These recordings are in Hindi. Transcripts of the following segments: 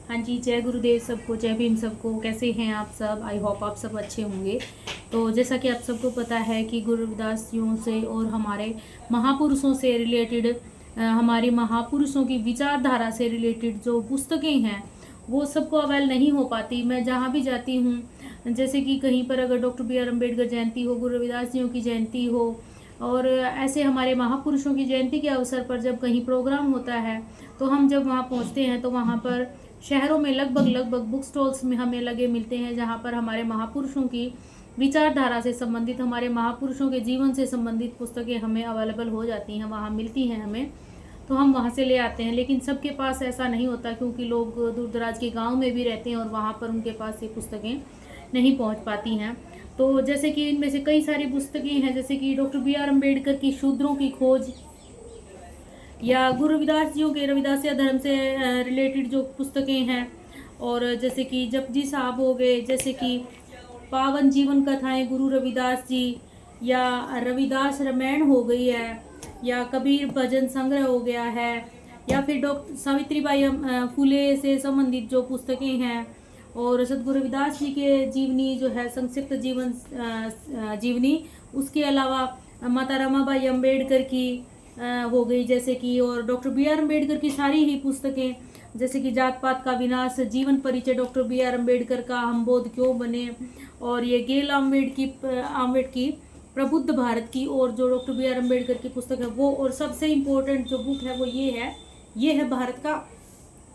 हाँ जी, जय गुरुदेव सबको, जय भीम सबको। कैसे हैं आप सब? आई होप आप सब अच्छे होंगे। तो जैसा कि आप सबको पता है कि गुरु रविदास जियों से और हमारे महापुरुषों से रिलेटेड, हमारी महापुरुषों की विचारधारा से रिलेटेड जो पुस्तकें हैं वो सबको अवेल नहीं हो पाती। मैं जहाँ भी जाती हूँ, जैसे कि कहीं पर अगर डॉक्टर बी आर अम्बेडकर जयंती हो, गुरु रविदास जियों की जयंती हो, और ऐसे हमारे महापुरुषों की जयंती के अवसर पर जब कहीं प्रोग्राम होता है तो हम जब वहाँ पहुँचते हैं तो वहाँ पर शहरों में लगभग बुक स्टॉल्स में हमें लगे मिलते हैं, जहाँ पर हमारे महापुरुषों की विचारधारा से संबंधित, हमारे महापुरुषों के जीवन से संबंधित पुस्तकें हमें अवेलेबल हो जाती हैं, वहाँ मिलती हैं हमें, तो हम वहाँ से ले आते हैं। लेकिन सबके पास ऐसा नहीं होता, क्योंकि लोग दूर दराज के गाँव में भी रहते हैं और वहाँ पर उनके पास ये पुस्तकें नहीं पहुँच पाती हैं। तो जैसे कि इनमें से कई सारी पुस्तकें हैं, जैसे कि डॉक्टर बी आर अम्बेडकर की शूद्रों की खोज, या गुरु रविदास जियों के रविदासिया धर्म से रिलेटेड जो पुस्तकें हैं, और जैसे कि जपजी साहब हो गए, जैसे कि पावन जीवन कथाएं गुरु रविदास जी, या रविदास रामायण हो गई है, या कबीर भजन संग्रह हो गया है, या फिर डॉक्टर सावित्रीबाई फुले से संबंधित जो पुस्तकें हैं, और सदगुरु रविदास जी के जीवनी जो है संक्षिप्त जीवनी, उसके अलावा माता रमाबाई अम्बेडकर की हो गई, जैसे कि, और डॉक्टर बी आर अम्बेडकर की सारी ही पुस्तकें, जैसे कि जात पात का विनाश, जीवन परिचय डॉक्टर बी आर अम्बेडकर का, हम बौद्ध क्यों बने, और ये गेल आम्बेड की प्रबुद्ध भारत की, और जो डॉक्टर बी आर अम्बेडकर की पुस्तक है वो, और सबसे इम्पोर्टेंट जो बुक है वो ये है भारत का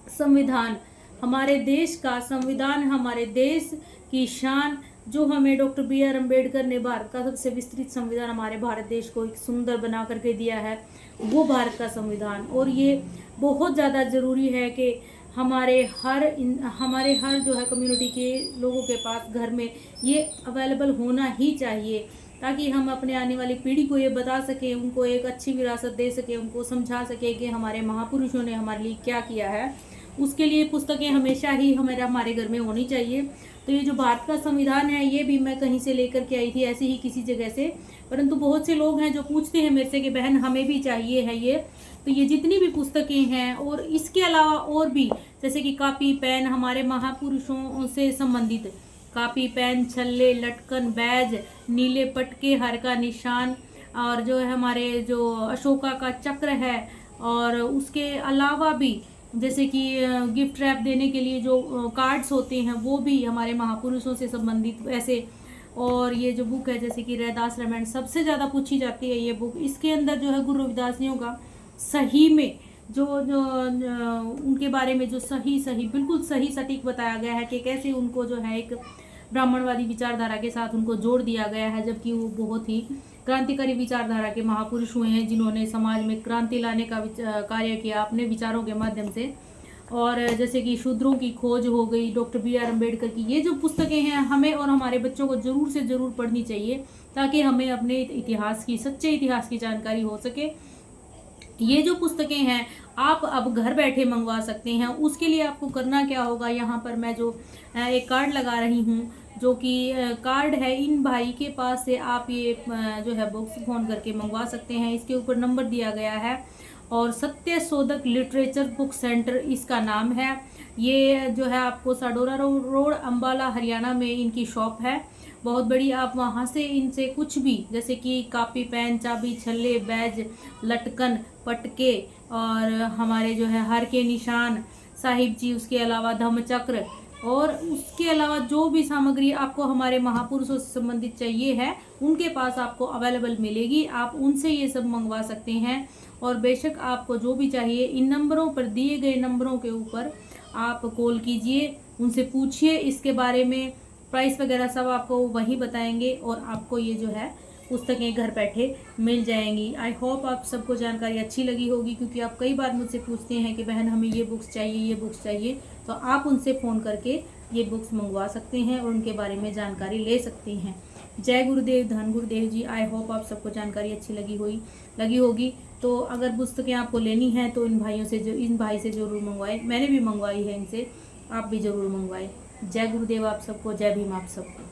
संविधान, हमारे देश का संविधान, हमारे देश की शान, जो हमें डॉक्टर बी आर अम्बेडकर ने भारत का सबसे विस्तृत संविधान, हमारे भारत देश को एक सुंदर बना करके दिया है, वो भारत का संविधान। और ये बहुत ज़्यादा ज़रूरी है कि हमारे हर जो है कम्युनिटी के लोगों के पास घर में ये अवेलेबल होना ही चाहिए, ताकि हम अपने आने वाली पीढ़ी को ये बता सकें, उनको एक अच्छी विरासत दे सकें, उनको समझा सकें कि हमारे महापुरुषों ने हमारे लिए क्या किया है। उसके लिए पुस्तकें हमेशा ही हमारे घर में होनी चाहिए। तो ये जो भारत का संविधान है ये भी मैं कहीं से लेकर के आई थी, ऐसे ही किसी जगह से, परंतु बहुत से लोग हैं जो पूछते हैं मेरे से कि बहन हमें भी चाहिए है ये। तो ये जितनी भी पुस्तकें हैं, और इसके अलावा और भी, जैसे कि कापी पेन, हमारे महापुरुषों से संबंधित कापी पेन, छल्ले, लटकन, बैज, नीले पटके, हर का निशान, और जो है हमारे जो अशोका का चक्र है, और उसके अलावा भी जैसे कि गिफ्ट रैप देने के लिए जो कार्ड्स होते हैं वो भी हमारे महापुरुषों से संबंधित ऐसे। और ये जो बुक है जैसे कि रैदास रामायण, सबसे ज़्यादा पूछी जाती है ये बुक। इसके अंदर जो है गुरु रविदास जियों का सही में जो उनके बारे में जो सही बिल्कुल सही सटीक बताया गया है कि कैसे उनको जो है एक ब्राह्मणवादी विचारधारा के साथ उनको जोड़ दिया गया है, जबकि वो बहुत ही क्रांतिकारी विचारधारा के महापुरुष हुए हैं, जिन्होंने समाज में क्रांति लाने का कार्य किया अपने विचारों के माध्यम से। और जैसे कि शूद्रों की खोज हो गई, डॉक्टर बी आर अम्बेडकर की, ये जो पुस्तकें हैं हमें और हमारे बच्चों को ज़रूर से ज़रूर पढ़नी चाहिए, ताकि हमें अपने इतिहास की, सच्चे इतिहास की जानकारी हो सके। ये जो पुस्तकें हैं आप अब घर बैठे मंगवा सकते हैं। उसके लिए आपको करना क्या होगा, यहाँ पर मैं जो एक कार्ड लगा रही हूँ, जो कि कार्ड है इन भाई के पास से आप ये जो है बुक्स फ़ोन करके मंगवा सकते हैं। इसके ऊपर नंबर दिया गया है, और सत्य शोधक लिटरेचर बुक सेंटर इसका नाम है। ये जो है आपको साडोरा रोड अम्बाला हरियाणा में इनकी शॉप है, बहुत बड़ी। आप वहाँ से इनसे कुछ भी, जैसे कि कापी पेन, चाबी, छल्ले, बैज, लटकन, पटके, और हमारे जो है हर के निशान साहिब जी, उसके अलावा धम्मचक्र, और उसके अलावा जो भी सामग्री आपको हमारे महापुरुषों से संबंधित चाहिए है उनके पास आपको अवेलेबल मिलेगी। आप उनसे ये सब मंगवा सकते हैं। और बेशक आपको जो भी चाहिए, इन नंबरों पर, दिए गए नंबरों के ऊपर आप कॉल कीजिए, उनसे पूछिए इसके बारे में, प्राइस वगैरह सब आपको वही बताएंगे, और आपको ये जो है पुस्तकें घर बैठे मिल जाएंगी। आई होप आप सबको जानकारी अच्छी लगी होगी, क्योंकि आप कई बार मुझसे पूछते हैं कि बहन हमें ये बुक्स चाहिए, तो आप उनसे फ़ोन करके ये बुक्स मंगवा सकते हैं और उनके बारे में जानकारी ले सकते हैं। जय गुरुदेव, धन गुरुदेव जी। आई होप आप सबको जानकारी अच्छी लगी होगी। तो अगर पुस्तकें आपको लेनी है तो इन भाई से ज़रूर मंगवाएं। मैंने भी मंगवाई है इनसे, आप भी ज़रूर मंगवाएं। जय गुरुदेव आप सबको, जय भीम आप सबको।